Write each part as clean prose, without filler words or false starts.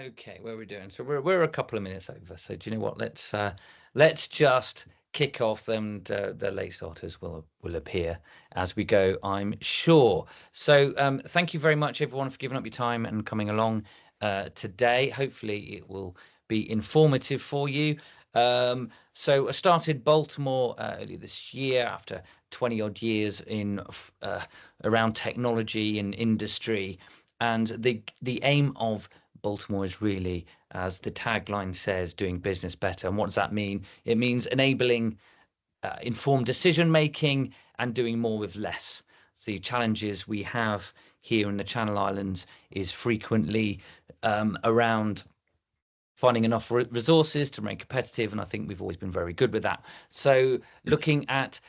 Okay, where are we doing? So we're a couple of minutes over. So do you know what? Let's just kick off, and the late starters will appear as we go, I'm sure. So thank you very much, everyone, for giving up your time and coming along today. Hopefully, it will be informative for you. So I started Baltimore earlier this year after 20 odd years in around technology and industry, and the aim of Baltimore is really, as the tagline says, doing business better. And what does that mean? It means enabling informed decision making and doing more with less. So the challenges we have here in the Channel Islands is frequently around finding enough resources to remain competitive, and I think we've always been very good with that. So looking at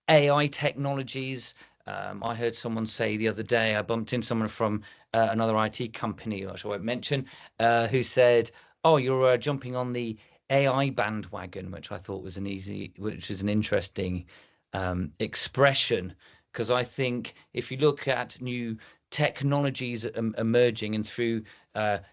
AI technologies, I heard someone say the other day, I bumped into someone from another IT company, which I won't mention, who said, "Oh, you're jumping on the AI bandwagon," which I thought was an interesting expression, because I think if you look at new technologies emerging and through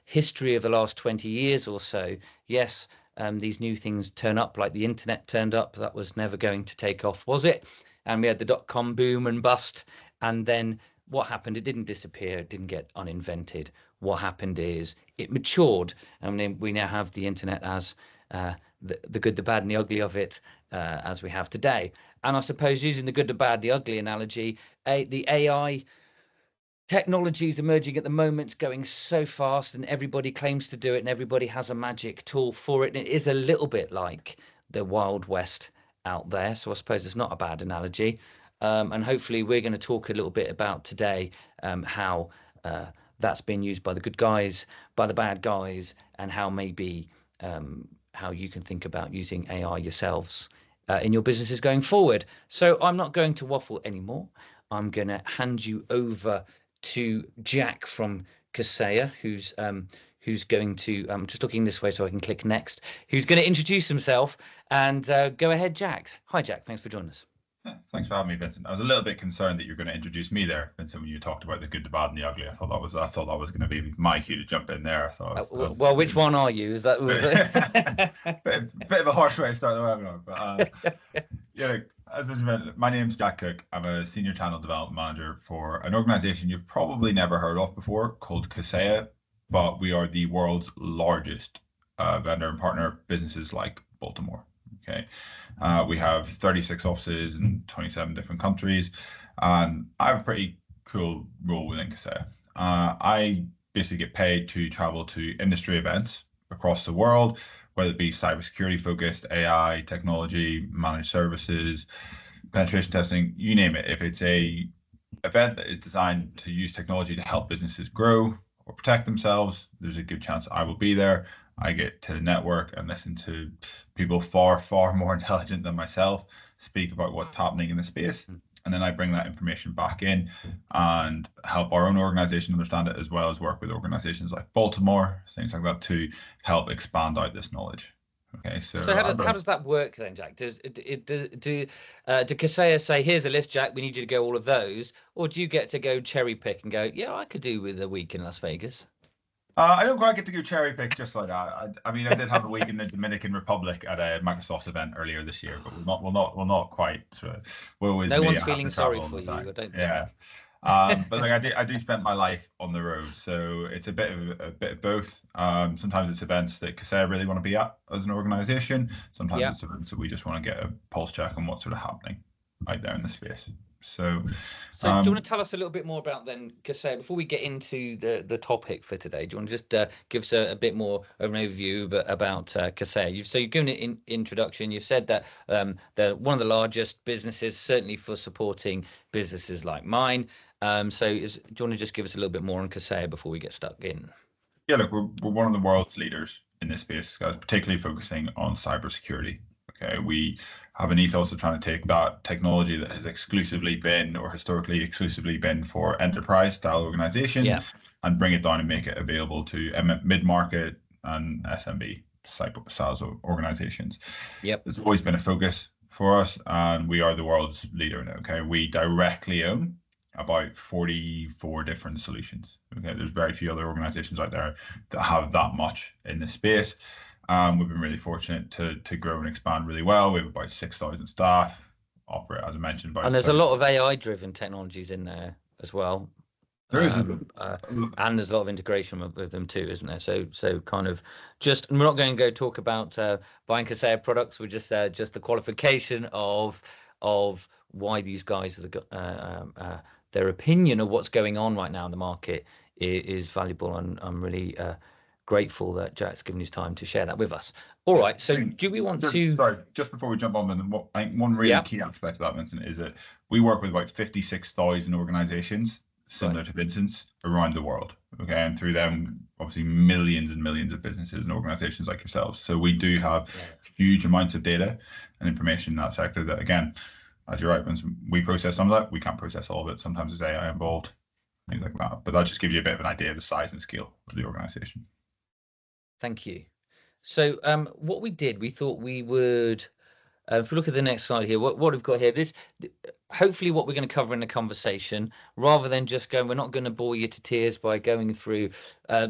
history of the last 20 years or so, yes, these new things turn up, like the internet turned up. That was never going to take off, was it? And we had the dot-com boom and bust, and then what happened? It didn't disappear, it didn't get uninvented. What happened is it matured, and then we now have the internet as the good, the bad, and the ugly of it, as we have today. And I suppose, using the good, the bad, the ugly analogy, the AI technologies emerging at the moment, going so fast, and everybody claims to do it, and everybody has a magic tool for it, and it is a little bit like the Wild West out there. So I suppose it's not a bad analogy, and hopefully we're going to talk a little bit about today how that's been used by the good guys, by the bad guys, and how maybe how you can think about using AI yourselves in your businesses going forward. So I'm not going to waffle anymore. I'm going to hand you over to Jack from Kaseya, who's going to, I'm just looking this way so I can click next, who's going to introduce himself. And go ahead, Jack. Hi, Jack. Thanks for joining us. Thanks for having me, Vincent. I was a little bit concerned that you're going to introduce me there, Vincent, when you talked about the good, the bad, and the ugly. I thought that was going to be my cue to jump in there. I thought. Well, which one are you? Is that bit of a harsh way to start the webinar, but yeah. As I mentioned, my name's Jack Cook. I'm a senior channel development manager for an organization you've probably never heard of before called Kaseya, but we are the world's largest vendor and partner businesses like Baltimore. Okay, we have 36 offices in 27 different countries, and I have a pretty cool role within Kaseya. I basically get paid to travel to industry events across the world, whether it be cybersecurity focused, AI, technology, managed services, penetration testing, you name it. If it's a event that is designed to use technology to help businesses grow or protect themselves, there's a good chance I will be there. I get to network and listen to people far, far more intelligent than myself speak about what's happening in the space. And then I bring that information back in and help our own organization understand it, as well as work with organizations like Baltimore, things like that, to help expand out this knowledge. Okay, so how does that work then, Jack? Do Kaseya say, here's a list, Jack, we need you to go all of those, or do you get to go cherry pick and go, yeah, I could do with a week in Las Vegas? I don't quite get to go cherry pick just like that. I mean, I did have a week in the Dominican Republic at a Microsoft event earlier this year, but we're not quite. No one's feeling sorry for you. I don't. Yeah. But like I do spend my life on the road, so it's a bit of both. Sometimes it's events that Kaseya really want to be at as an organization. Sometimes it's events that we just want to get a pulse check on what's sort of happening out there in the space. So do you want to tell us a little bit more about then Kaseya before we get into the topic for today? Do you want to just give us a bit more of an overview about Kaseya? You've given it an introduction. You've said that they're one of the largest businesses, certainly for supporting businesses like mine. Do you want to just give us a little bit more on Kaseya before we get stuck in? Yeah, look, we're one of the world's leaders in this space, guys, particularly focusing on cybersecurity. Okay, we have an ethos of trying to take that technology that has exclusively been, or historically exclusively been, for enterprise style organizations, and bring it down and make it available to mid-market and SMB size of organizations. It's always been a focus for us, and we are the world's leader in it. Okay, we directly own about 44 different solutions. Okay, there's very few other organizations out there that have that much in this space. We've been really fortunate to grow and expand really well. We have about 6,000 staff, operate, as I mentioned, And about there's a 30. lot of AI-driven technologies in there as well. There is. And there's a lot of integration with them too, isn't there? So kind of just, we're not going to go talk about buying Kaseya products. We're just the qualification of why these guys are their opinion of what's going on right now in the market is valuable, and I'm really grateful that Jack's given his time to share that with us. All right, so do we want to? Sorry, just before we jump on, I think one really key aspect of that, Vincent, is that we work with about 56,000 organizations similar to Vincent's around the world. Okay, and through them, obviously, millions and millions of businesses and organizations like yourselves. So we do have huge amounts of data and information in that sector that, again, as you're right, Vincent, we process some of that. We can't process all of it. Sometimes there's AI involved, things like that. But that just gives you a bit of an idea of the size and scale of the organization. Thank you. So what we did, we thought we would, if we look at the next slide here, what we've got here, this hopefully what we're going to cover in the conversation, rather than just going, we're not going to bore you to tears by going through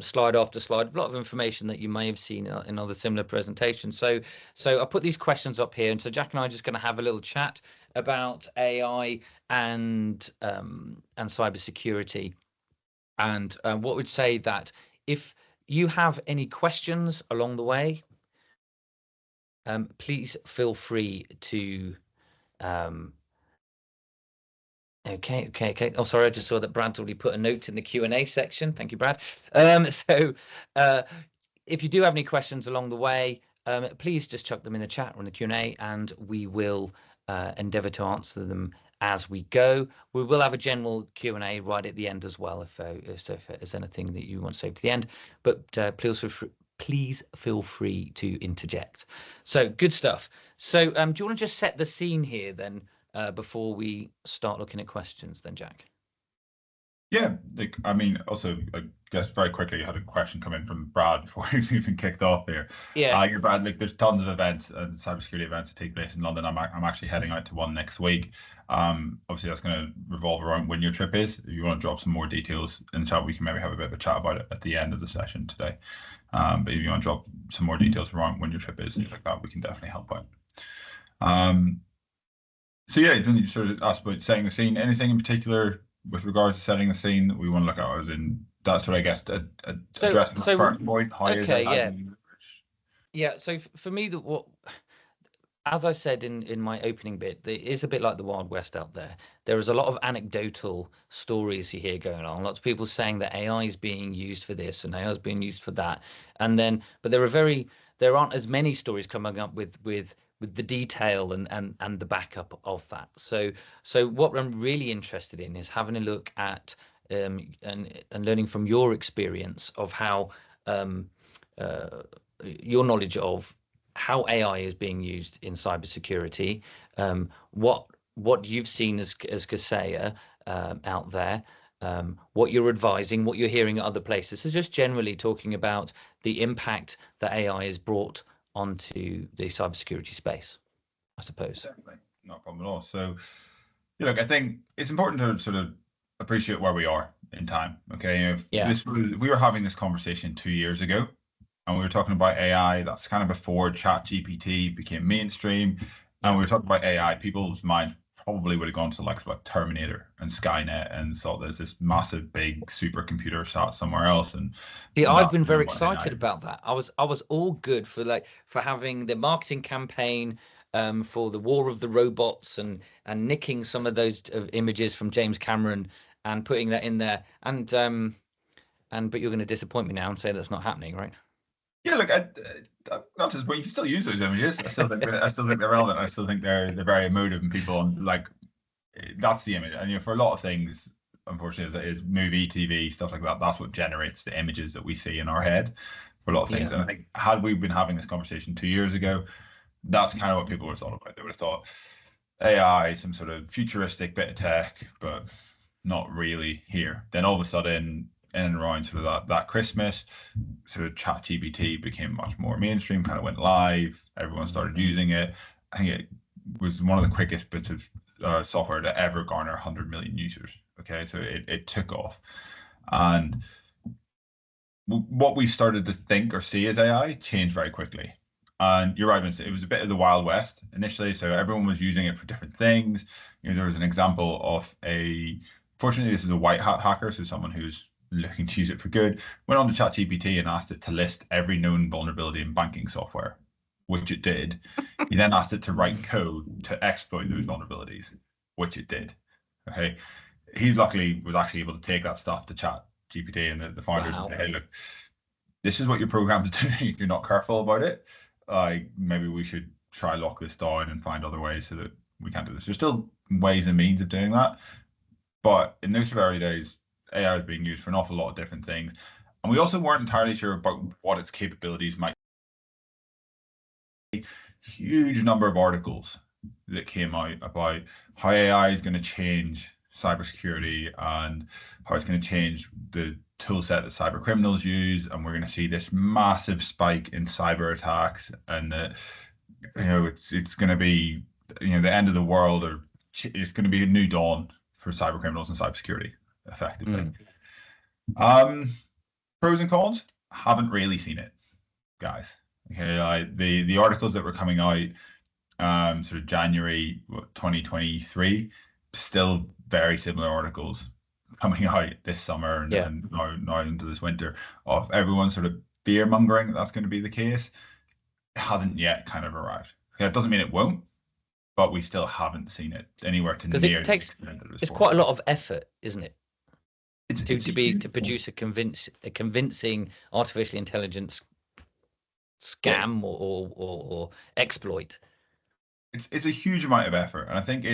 slide after slide, a lot of information that you may have seen in other similar presentations. So I put these questions up here, and so Jack and I are just going to have a little chat about AI and cybersecurity, and what would say that if you have any questions along the way, please feel free to okay. Oh, sorry, I just saw that Brad's already put a note in the Q&A section. Thank you, Brad. So if you do have any questions along the way, please just chuck them in the chat or in the Q&A, and we will endeavor to answer them as we go. We will have a general Q&A right at the end as well, if there's anything that you want to save to the end, but please feel free to interject. So good stuff. So do you want to just set the scene here then, before we start looking at questions then, Jack? Yeah, I mean, also, I guess very quickly, you had a question come in from Brad before we've even kicked off here. Yeah. You're Brad, there's tons of events and cybersecurity events that take place in London. I'm actually heading out to one next week. Obviously, that's going to revolve around when your trip is. If you want to drop some more details in the chat, we can maybe have a bit of a chat about it at the end of the session today. But if you want to drop some more details around when your trip is, things like that, we can definitely help out. So yeah, you sort of asked about setting the scene. Anything in particular with regards to setting the scene that we want to look at? As in, that's what I guess addressing the first point. How is it? Yeah. So for me, as I said in my opening bit, it is a bit like the Wild West out there. There is a lot of anecdotal stories you hear going on. Lots of people saying that AI is being used for this and AI is being used for that. And then, but there aren't as many stories coming up with the detail and the backup of that. So what I'm really interested in is having a look at and learning from your experience of how your knowledge of how AI is being used in cybersecurity, what you've seen as Kaseya out there, what you're advising, what you're hearing at other places. So just generally talking about the impact that AI has brought onto the cybersecurity space, I suppose. Definitely, not a problem at all. So, look, I think it's important to sort of appreciate where we are in time. Okay, we were having this conversation 2 years ago, and we were talking about AI. That's kind of before ChatGPT became mainstream, and we were talking about AI. People's minds probably would have gone to like Terminator and Skynet and thought there's this massive big supercomputer sat somewhere else. And I've been very excited about that. I was all good for having the marketing campaign for the War of the Robots and nicking some of those images from James Cameron and putting that in there. And but you're going to disappoint me now and say that's not happening, right? Yeah, look, not to this point, you can still use those images. I still think they're relevant. I still think they're very emotive, and people that's the image. And for a lot of things, unfortunately, is movie, TV, stuff like that. That's what generates the images that we see in our head for a lot of things. And I think had we been having this conversation 2 years ago, that's kind of what people would have thought about. They would have thought AI, some sort of futuristic bit of tech, but not really here. Then all of a sudden, in and around sort of that Christmas, sort of ChatGPT became much more mainstream, kind of went live. Everyone started using it. I think it was one of the quickest bits of software to ever garner 100 million users. Okay, so it took off, and what we started to think or see as AI changed very quickly. And you're right, Vincent, it was a bit of the Wild West initially. So everyone was using it for different things. There was an example of fortunately, this is a white hat hacker, so someone who's looking to use it for good, went on to ChatGPT and asked it to list every known vulnerability in banking software, which it did. He then asked it to write code to exploit those vulnerabilities, which it did. Okay. He luckily was actually able to take that stuff to ChatGPT and the founders and say, hey, look, this is what your program is doing. If you're not careful about it, maybe we should try lock this down and find other ways so that we can't do this. There's still ways and means of doing that, but in those early days, AI is being used for an awful lot of different things, and we also weren't entirely sure about what its capabilities might be. Huge number of articles that came out about how AI is going to change cybersecurity and how it's going to change the tool set that cyber criminals use, and we're going to see this massive spike in cyber attacks, and it's going to be the end of the world, or it's going to be a new dawn for cyber criminals and cybersecurity, effectively. Pros and cons, haven't really seen it, guys. Okay, the articles that were coming out sort of January 2023, still very similar articles coming out this summer and now into this winter, of everyone sort of fear mongering that that's going to be the case. It hasn't yet kind of arrived. Okay, it doesn't mean it won't, but we still haven't seen it anywhere to near. Because it's quite a lot of effort, isn't it? To produce a convincing artificial intelligence scam or exploit. It's a huge amount of effort, and I think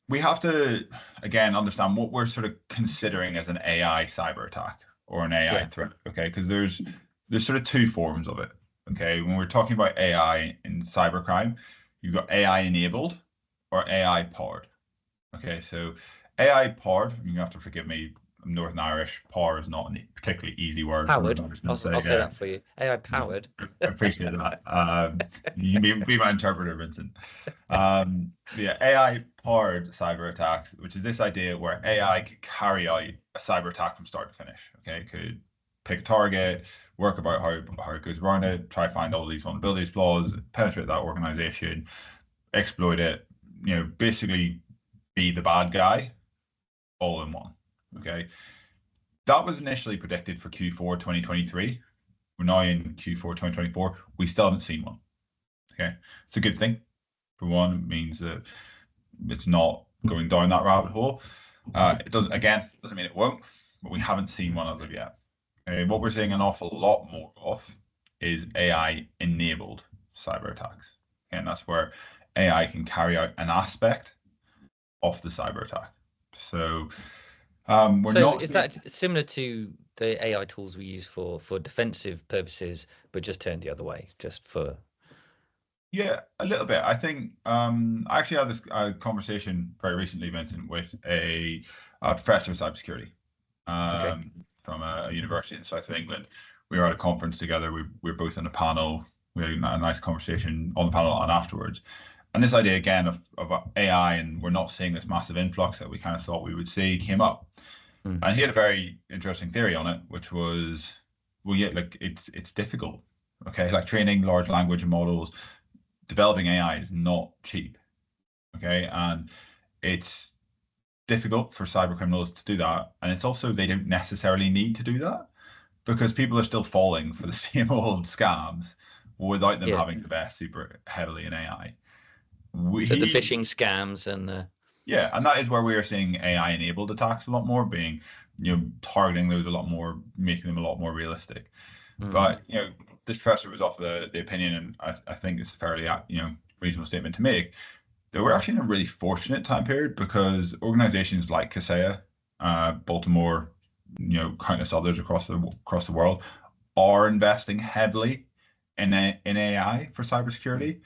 we have to again understand what we're sort of considering as an AI cyber attack or an AI threat. Okay, because there's sort of two forms of it. Okay, when we're talking about AI in cybercrime, you've got AI enabled or AI powered. Okay, so AI powered, you have to forgive me, I'm Northern Irish. Power is not a particularly easy word. Powered. I'll say that for you. AI powered. I appreciate that. You can be my interpreter, Vincent. AI powered cyber attacks, which is this idea where AI could carry out a cyber attack from start to finish. Okay, could pick a target, work about how it goes around it, try to find all these vulnerabilities, flaws, penetrate that organization, exploit it. Basically be the bad guy, all in one. Okay, that was initially predicted for Q4 2023. We're now in Q4 2024. We still haven't seen one. Okay, it's a good thing. For one, it means that it's not going down that rabbit hole. It doesn't mean it won't, but we haven't seen one as of yet. What we're seeing an awful lot more of is AI-enabled cyber attacks, and that's where AI can carry out an aspect of the cyber attack. So is that similar to the AI tools we use for defensive purposes, but just turned the other way, just for? Yeah, a little bit. I think I actually had this conversation very recently, Vincent, with a professor of cybersecurity from a university in the south of England. We were at a conference together. We were both on a panel. We had a nice conversation on the panel and afterwards. And this idea again of AI, and we're not seeing this massive influx that we kind of thought we would see, came up. And he had a very interesting theory on it, which was, it's difficult. Okay, like training large language models, developing AI is not cheap. Okay, and it's difficult for cyber criminals to do that, and it's also they don't necessarily need to do that because people are still falling for the same old scams without them having to invest super heavily in AI. So the phishing scams and and that is where we are seeing AI enabled attacks a lot more, being targeting those a lot more, making them a lot more realistic. But this professor was of the opinion, and I think it's a fairly reasonable statement to make, that we're actually in a really fortunate time period because organizations like Kaseya, Baltimore, countless others across the world are investing heavily in AI for cybersecurity.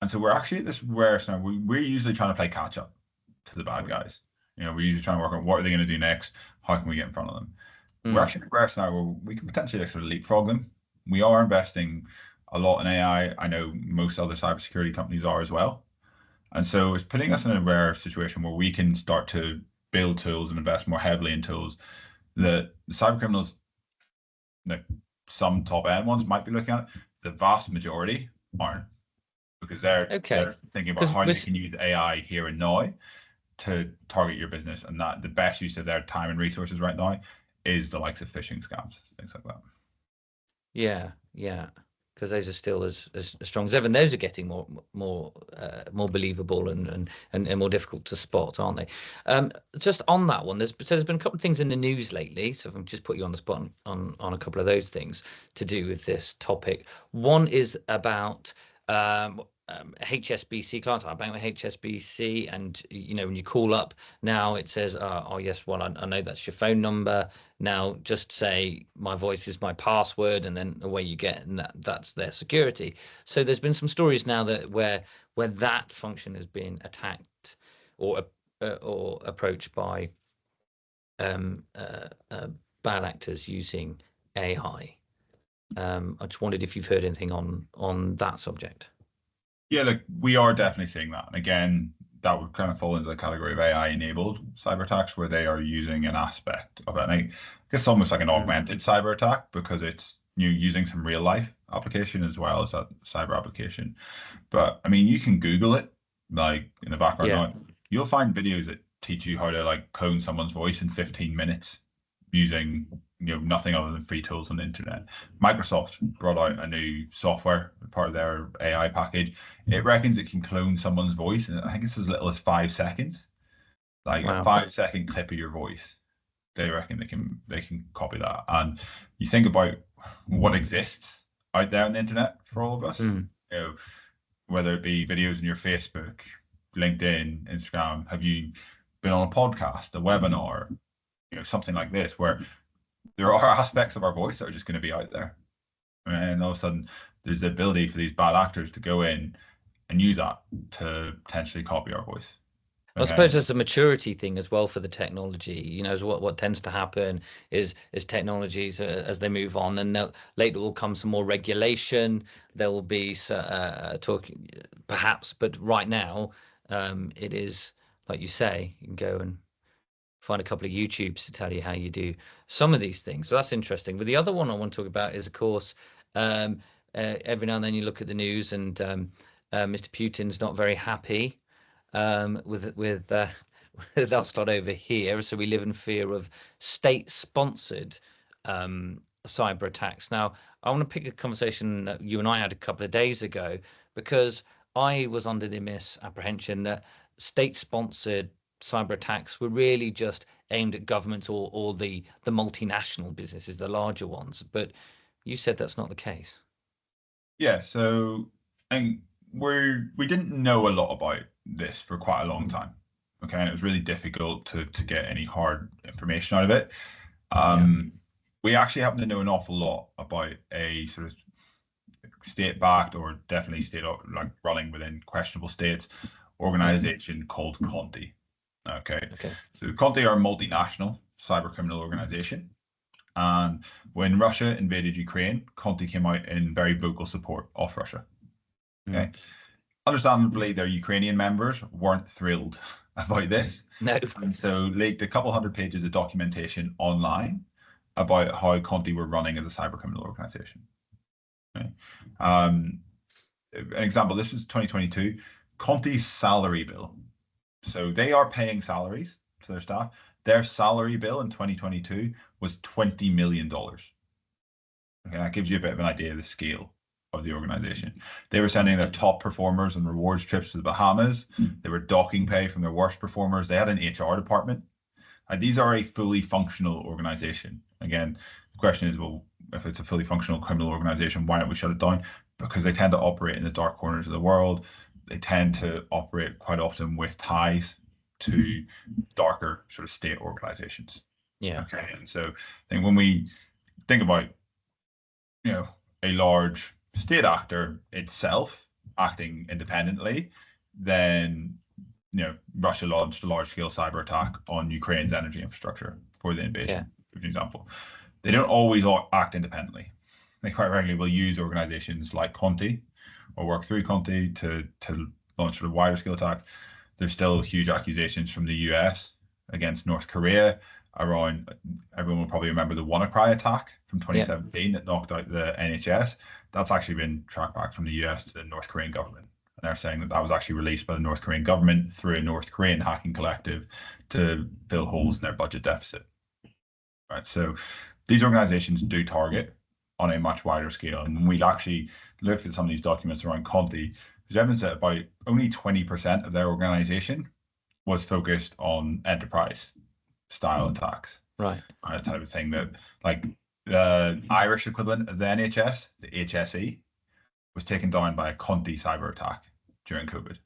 And so we're actually at this rare scenario. We're usually trying to play catch up to the bad guys. We're usually trying to work on what are they going to do next? How can we get in front of them? We're actually in a rare scenario where we can potentially sort of leapfrog them. We are investing a lot in AI. I know most other cybersecurity companies are as well. And so it's putting us in a rare situation where we can start to build tools and invest more heavily in tools that the cyber criminals, like some top end ones might be looking at. The vast majority aren't, because Okay, they're thinking about because how they can use AI here and now to target your business, and that the best use of their time and resources right now is the likes of phishing scams, things like that. yeah, yeah, because those are still as strong as ever. And those are getting more believable and more difficult to spot, aren't they? Just on that one, there's been a couple of things in the news lately. So if I just put you on the spot on a couple of those things to do with this topic. One is about HSBC clients. I bank with HSBC, and when you call up now, it says, "Oh yes, well I know that's your phone number. Now just say my voice is my password," and then away you get, and that's their security. So there's been some stories now that where that function has been attacked or approached by bad actors using AI. I just wondered if you've heard anything on that subject. Yeah, look, we are definitely seeing that. And again, that would kind of fall into the category of AI enabled cyber attacks, where they are using an aspect of it. And I guess it's almost like an augmented cyber attack, because it's using some real life application as well as that cyber application. But I mean, you can Google it, like in the background Yeah. now. You'll find videos that teach you how to like clone someone's voice in 15 minutes using nothing other than free tools on the internet. Microsoft brought out a new software, part of their AI package. It reckons it can clone someone's voice, and I think it's as little as 5 seconds, like a Wow. 5 second clip of your voice. They reckon they can copy that. And you think about what exists out there on the internet for all of us, whether it be videos on your Facebook, LinkedIn, Instagram. Have you been on a podcast, a webinar, something like this, where there are aspects of our voice that are just going to be out there, and all of a sudden there's the ability for these bad actors to go in and use that to potentially copy our voice. I suppose there's a maturity thing as well for the technology. As what tends to happen is technologies as they move on, and later will come some more regulation. There will be talking perhaps, but right now it is like you say, you can go and find a couple of YouTubes to tell you how you do some of these things. So that's interesting. But the other one I want to talk about is, of course, every now and then you look at the news, and Mr. Putin's not very happy with us lot over here. So we live in fear of state-sponsored cyber attacks. Now, I want to pick a conversation that you and I had a couple of days ago, because I was under the misapprehension that state-sponsored cyber attacks were really just aimed at governments or the multinational businesses, the larger ones. But you said that's not the case. Yeah, so and we didn't know a lot about this for quite a long time. Okay, and it was really difficult to get any hard information out of it. We actually happen to know an awful lot about a sort of state-backed, or definitely state like running within questionable states, organization called Conti. Okay. So Conti are a multinational cyber criminal organization. And when Russia invaded Ukraine, Conti came out in very vocal support of Russia. Okay. Understandably, their Ukrainian members weren't thrilled about this. No. And so leaked a couple hundred pages of documentation online about how Conti were running as a cyber criminal organization. Okay. An example, this is 2022, Conti's salary bill. So they are paying salaries to their staff. Their salary bill in 2022 was $20 million. Okay, that gives you a bit of an idea of the scale of the organization. They were sending their top performers on rewards trips to the Bahamas. They were docking pay from their worst performers. They had an HR department. These are a fully functional organization. Again, the question is, well, if it's a fully functional criminal organization, why don't we shut it down? Because they tend to operate in the dark corners of the world. They tend to operate quite often with ties to darker sort of state organizations. Yeah. Okay. And so I think when we think about, a large state actor itself acting independently, then, Russia launched a large-scale cyber attack on Ukraine's energy infrastructure for the invasion, for example. They don't always act independently. They quite regularly will use organizations like Conti or work through Conti to launched sort of wider scale attacks. There's still huge accusations from the US against North Korea around, everyone will probably remember the WannaCry attack from 2017 that knocked out the NHS. That's actually been tracked back from the US to the North Korean government. And they're saying that that was actually released by the North Korean government through a North Korean hacking collective to fill holes in their budget deficit. Right. So these organizations do target on a much wider scale. And when we actually looked at some of these documents around Conti, there's evidence that about only 20% of their organization was focused on enterprise style attacks. Right. Type of thing that, like, the Irish equivalent of the NHS, the HSE, was taken down by a Conti cyber attack during COVID.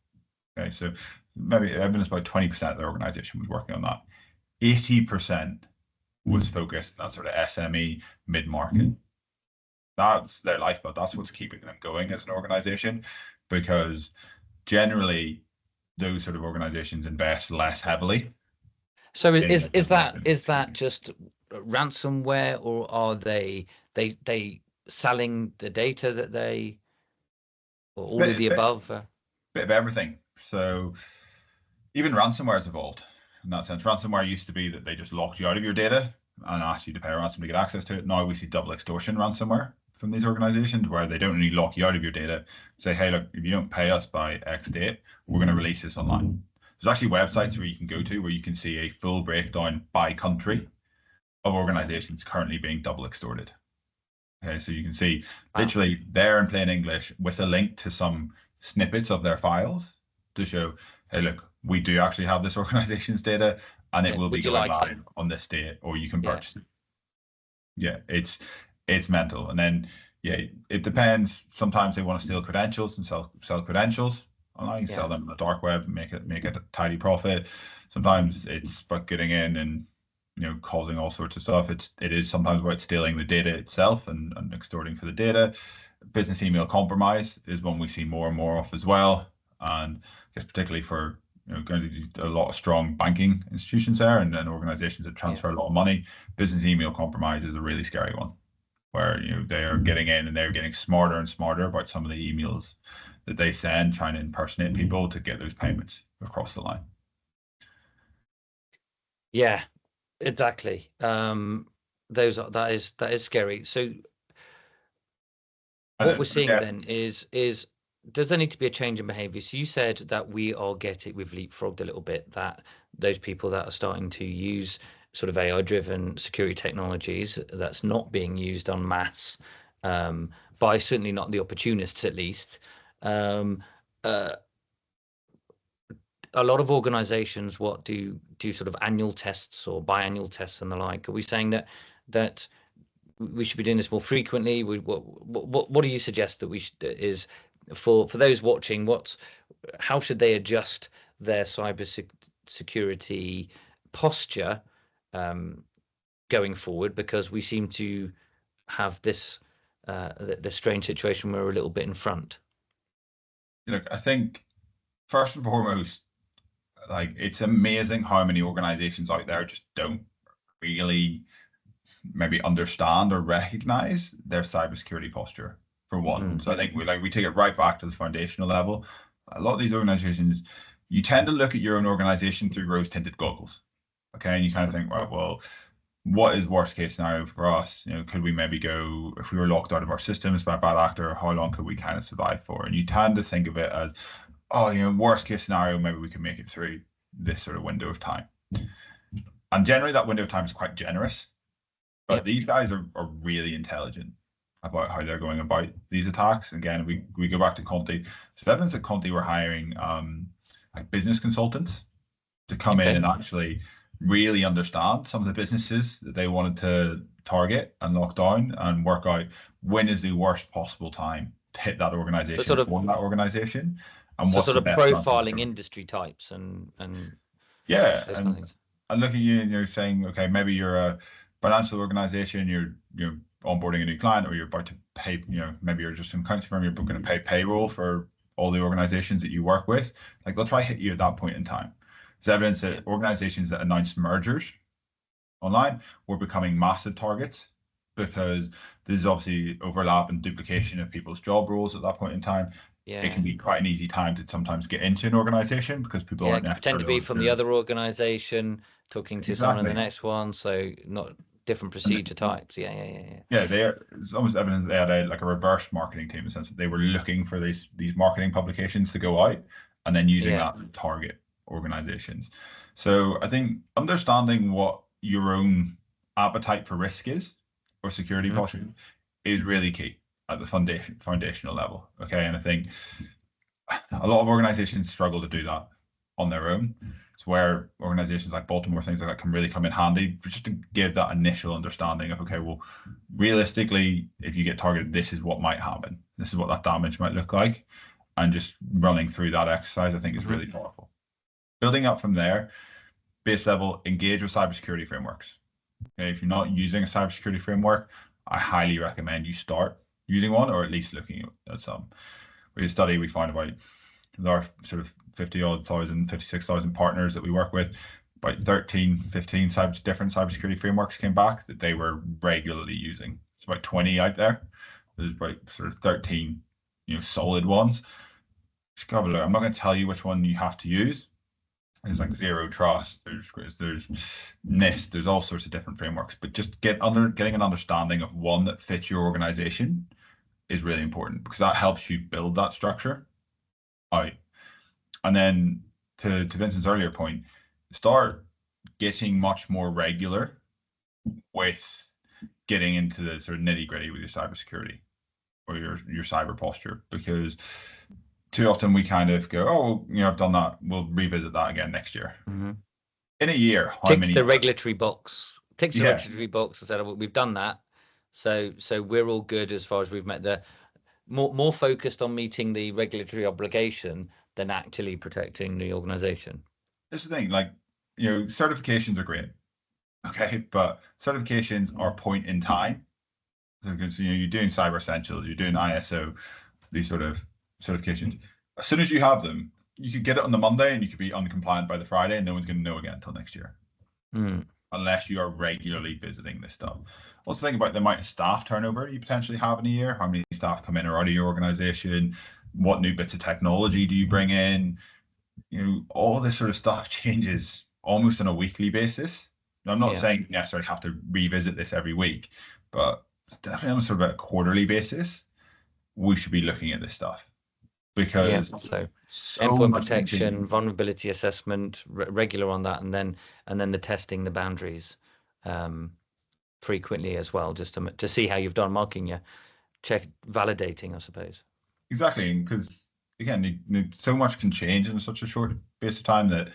Okay, so maybe evidence about 20% of their organization was working on that. 80% was focused on that sort of SME mid-market. That's their lifeblood. That's what's keeping them going as an organization, because generally those sort of organizations invest less heavily. So is that just ransomware, or are they selling the data that they, or all of the above? Bit of everything. So even ransomware has evolved in that sense. Ransomware used to be that they just locked you out of your data and asked you to pay a ransom to get access to it. Now we see double extortion ransomware from these organizations, where they don't only lock you out of your data, say, hey, look, if you don't pay us by X date, we're going to release this online. There's actually websites where you can go to where you can see a full breakdown by country of organizations currently being double extorted. Okay, so you can see literally there in plain English with a link to some snippets of their files to show, hey, look, we do actually have this organization's data, and it will be going live on this date, or you can purchase it. Yeah, it's mental. And then it depends. Sometimes they want to steal credentials and sell credentials online, sell them on the dark web, make a tidy profit. Sometimes it's about getting in and causing all sorts of stuff. It is sometimes about stealing the data itself and extorting for the data. Business email compromise is one we see more and more of as well. And I guess particularly for going to a lot of strong banking institutions there and organizations that transfer a lot of money, business email compromise is a really scary one, where they are getting in and they're getting smarter and smarter about some of the emails that they send, trying to impersonate people to get those payments across the line. Yeah, exactly. That is scary. So what we're seeing then is does there need to be a change in behavior? So you said that we've leapfrogged a little bit, that those people that are starting to use sort of AI-driven security technologies, that's not being used en masse by certainly not the opportunists, at least. A lot of organizations do sort of annual tests or biannual tests and the like. Are we saying that we should be doing this more frequently? What do you suggest that we should, is for those watching? How should they adjust their cyber security posture going forward? Because we seem to have this the strange situation where we're a little bit in front. I think first and foremost, like, it's amazing how many organizations out there just don't really maybe understand or recognize their cybersecurity posture, for one. So I think we take it right back to the foundational level. A lot of these organizations, you tend to look at your own organization through rose-tinted goggles. Okay, and you kind of think, right, well, what is worst case scenario for us? Could we maybe go, if we were locked out of our systems by a bad actor, how long could we kind of survive for? And you tend to think of it as, worst case scenario, maybe we can make it through this sort of window of time. And generally that window of time is quite generous, but these guys are really intelligent about how they're going about these attacks. Again, we go back to Conti. So evidence that Conti were hiring like business consultants to come in and actually really understand some of the businesses that they wanted to target and lock down, and work out when is the worst possible time to hit that organization, so for that organization, and what's sort of profiling industry types and and look at you and you're saying, okay, maybe you're a financial organization, you're onboarding a new client, or you're about to pay, maybe you're just an accounting firm, you're going to pay payroll for all the organizations that you work with. Like, they'll try to hit you at that point in time. There's evidence that organizations that announced mergers online were becoming massive targets, because there's obviously overlap and duplication of people's job roles at that point in time. it can be quite an easy time to sometimes get into an organization because people aren't pretend necessarily to be from the other organization, talking to someone in the next one, so not different procedure types. Yeah, it's almost evidence they had a reverse marketing team in the sense that they were looking for these marketing publications to go out and then using that to target organizations. So I think understanding what your own appetite for risk is or security posture is really key at the foundational level. Okay, and I think a lot of organizations struggle to do that on their own. It's where organizations like Baltimore, things like that, can really come in handy, just to give that initial understanding of, okay, well, realistically, if you get targeted, this is what might happen. This is what that damage might look like. And just running through that exercise, I think, is really powerful. Building up from there, base level, engage with cybersecurity frameworks. Okay, if you're not using a cybersecurity framework, I highly recommend you start using one, or at least looking at some. We did a study, we found about our sort of 56,000 partners that we work with, about 15 different cybersecurity frameworks came back that they were regularly using. It's about 20 out there. There's about sort of 13, solid ones. Just have a look. I'm not going to tell you which one you have to use. There's like Zero Trust, there's NIST, there's all sorts of different frameworks, but just getting an understanding of one that fits your organization is really important, because that helps you build that structure out. And then to Vincent's earlier point, start getting much more regular with getting into the sort of nitty gritty with your cybersecurity or your cyber posture, because too often we kind of go, oh, I've done that, we'll revisit that again next year. In a year, ticks the regulatory box. Ticks the regulatory box and said, well, we've done that, so we're all good as far as we've met the more focused on meeting the regulatory obligation than actually protecting the organization. This is the thing, like, certifications are great, okay, but certifications are point in time. So because you're doing Cyber Essentials, you're doing ISO, these sort of certifications. As soon as you have them, you could get it on the Monday and you could be uncompliant by the Friday, and no one's going to know again until next year, unless you are regularly visiting this stuff. Also think about the amount of staff turnover you potentially have in a year. How many staff come in or out of your organization? What new bits of technology do you bring in? All this sort of stuff changes almost on a weekly basis. Now, I'm not saying you necessarily have to revisit this every week, but definitely on sort of a quarterly basis, we should be looking at this stuff, because so endpoint protection, vulnerability assessment, regular on that, and then the testing the boundaries frequently as well, just to see how you've done, marking your check, validating, I suppose. Exactly, because again, so much can change in such a short space of time that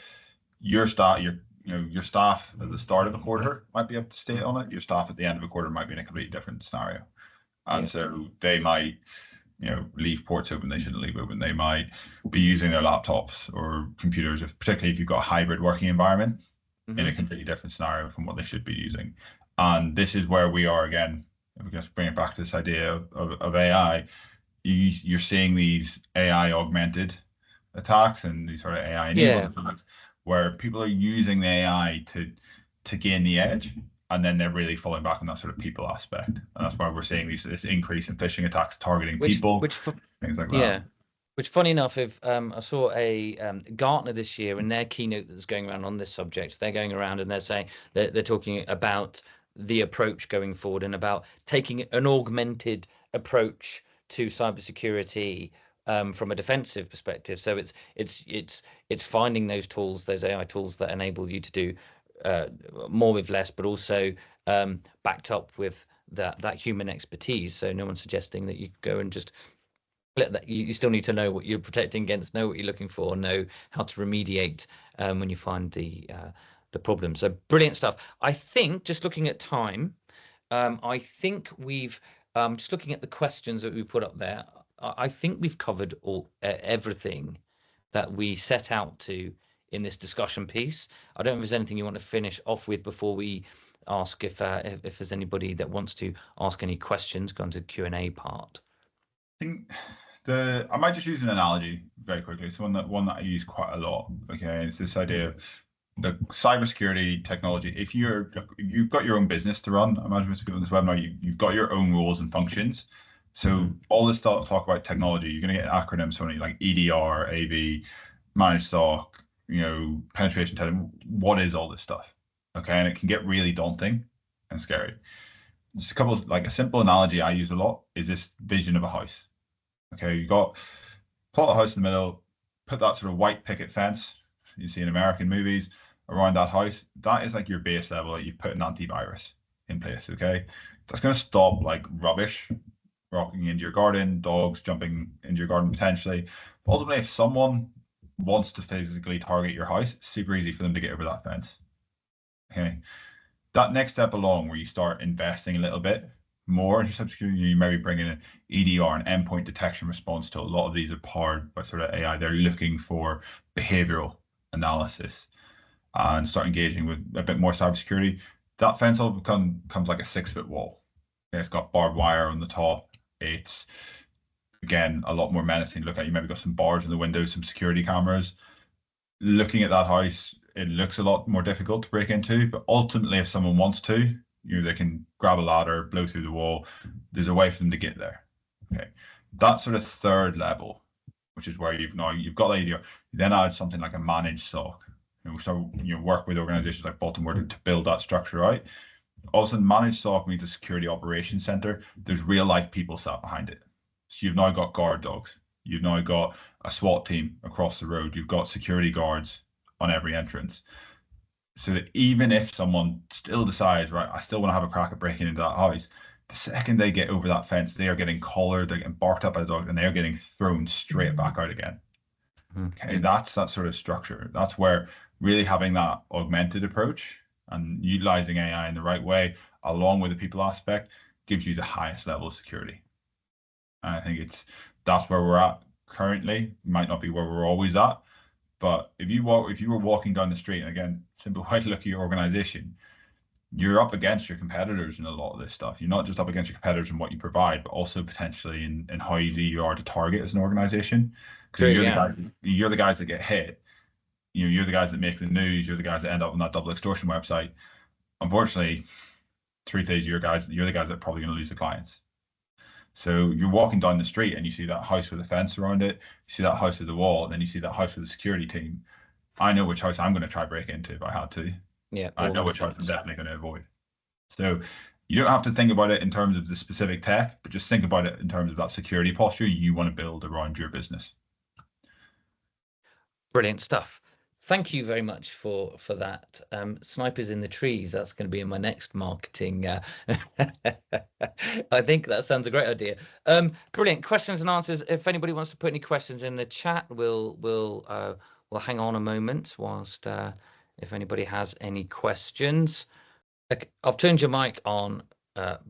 your staff at the start of a quarter might be up to date on it. Your staff at the end of a quarter might be in a completely different scenario, and so they might leave ports open they shouldn't leave open. They might be using their laptops or computers, particularly if you've got a hybrid working environment, in a completely different scenario from what they should be using. And this is where we are again. If we just bring it back to this idea of AI, you're seeing these AI augmented attacks and these sort of AI enabled attacks, where people are using the AI to gain the edge, and then they're really falling back on that sort of people aspect, and that's why we're seeing this increase in phishing attacks targeting people, things like that. Which, funny enough, if I saw a Gartner this year in their keynote that's going around on this subject, they're going around and they're saying they're talking about the approach going forward and about taking an augmented approach to cybersecurity from a defensive perspective. So it's finding those tools, those AI tools that enable you to do more with less, but also backed up with that human expertise. So no one's suggesting that you go and just let that. You still need to know what you're protecting against, know what you're looking for, know how to remediate when you find the problem. So brilliant stuff. I think, just looking at time, I think we've just looking at the questions that we put up there, I think we've covered everything that we set out to in this discussion piece. I don't know if there's anything you want to finish off with before we ask if there's anybody that wants to ask any questions, go on to the Q&A part. I think I might just use an analogy very quickly. It's one that I use quite a lot. Okay, it's this idea of the cybersecurity technology. If you've got your own business to run, I imagine most people in this webinar, you've got your own roles and functions So all this talk about technology, you're going to get acronyms from like EDR, AV, managed SOC, penetration testing. What is all this stuff? Okay, and it can get really daunting and scary. Just a couple of, like a simple analogy I use a lot is this vision of a house. Okay, you got plot a house in the middle, put that sort of white picket fence you see in American movies around that house. That is like your base level that you've put an antivirus in place. Okay, that's going to stop like rubbish walking into your garden, dogs jumping into your garden potentially. But ultimately, if someone wants to physically target your house, it's super easy for them to get over that fence. Okay, that next step along where you start investing a little bit more in your cybersecurity, you maybe bring in an EDR, an endpoint detection response tool. A lot of these are powered by sort of AI. They're looking for behavioral analysis and start engaging with a bit more cybersecurity. That fence all becomes like a 6-foot wall. Okay, it's got barbed wire on the top. It's again a lot more menacing to look at. You maybe got some bars in the windows, some security cameras. Looking at that house, it looks a lot more difficult to break into, but ultimately if someone wants to, they can grab a ladder, blow through the wall. There's a way for them to get there. Okay, that sort of third level, which is where you've got the idea. You then add something like a managed SOC. So work with organizations like Baltimore to build that structure out. Also, managed SOC means a security operations center. There's real life people sat behind it. So you've now got guard dogs. You've now got a SWAT team across the road. You've got security guards on every entrance. So that even if someone still decides, right, I still want to have a crack at breaking into that house, the second they get over that fence, they are getting collared, they're getting barked up by the dog, and they are getting thrown straight back out again. Okay, that's that sort of structure. That's where really having that augmented approach and utilizing AI in the right way, along with the people aspect, gives you the highest level of security. And I think that's where we're at currently. Might not be where we're always at, but if you were walking down the street, and again, simple way to look at your organization, you're up against your competitors in a lot of this stuff. You're not just up against your competitors in what you provide, but also potentially in how easy you are to target as an organization. Because you're the guys that get hit. You're the guys that make the news. You're the guys that end up on that double extortion website. Unfortunately, truth is, you're the guys that are probably going to lose the clients. So you're walking down the street and you see that house with a fence around it. You see that house with a wall, and then you see that house with a security team. I know which house I'm going to try break into if I had to. Yeah, I know which house I'm definitely going to avoid. So you don't have to think about it in terms of the specific tech, but just think about it in terms of that security posture you want to build around your business. Brilliant stuff. Thank you very much for that. Snipers in the trees, that's going to be in my next marketing. I think that sounds a great idea. Brilliant. Questions and answers. If anybody wants to put any questions in the chat, we'll hang on a moment whilst if anybody has any questions. I've turned your mic on,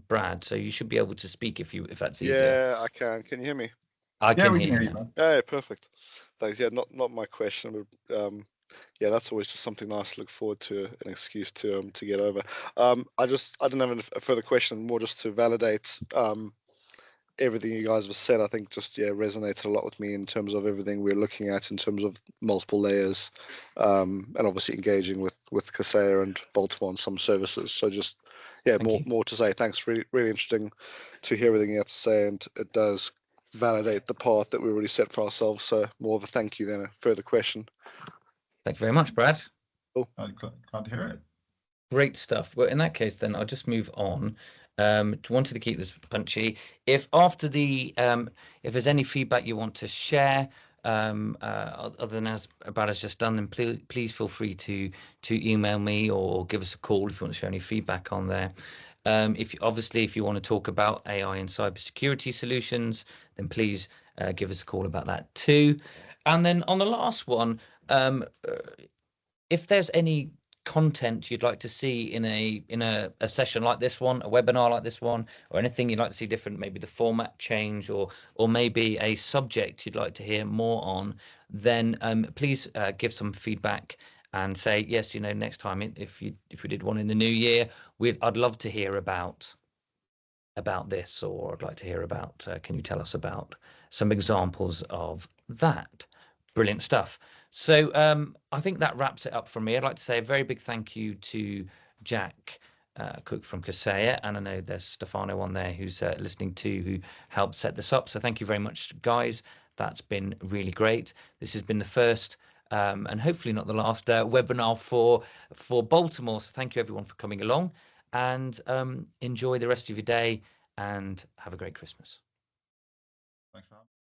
Brad, so you should be able to speak if that's easier. Yeah, I can. Can you hear me? I can hear you. Yeah, perfect. Thanks. Yeah, not my question, but yeah, that's always just something nice to look forward to, an excuse to get over. I didn't have a further question, more just to validate everything you guys have said. I think just resonated a lot with me in terms of everything we're looking at in terms of multiple layers, and obviously engaging with Kaseya and Baltimore on some services. So just more to say. Thanks. Really interesting to hear everything you have to say, and it does validate the path that we already set for ourselves. So more of a thank you than a further question. Thank you very much, Brad. Cool. Glad to hear it. Great stuff. Well, in that case, then I'll just move on. Wanted to keep this punchy. If after the if there's any feedback you want to share, other than as Brad has just done, then please feel free to email me or give us a call if you want to share any feedback on there. If you want to talk about AI and cybersecurity solutions, then please give us a call about that too. And then on the last one, if there's any content you'd like to see in a session like this one, a webinar like this one, or anything you'd like to see different, maybe the format change, or maybe a subject you'd like to hear more on, then please give some feedback and say yes. Next time, if we did one in the new year, I'd love to hear about this, or I'd like to hear about. Can you tell us about some examples of that? Brilliant stuff. So I think that wraps it up from me. I'd like to say a very big thank you to Jack Cook from Kaseya, and I know there's Stefano on there who's listening too, who helped set this up. So thank you very much, guys. That's been really great. This has been the first and hopefully not the last webinar for Baltimore. So thank you everyone for coming along, and enjoy the rest of your day and have a great Christmas. Thanks for having me.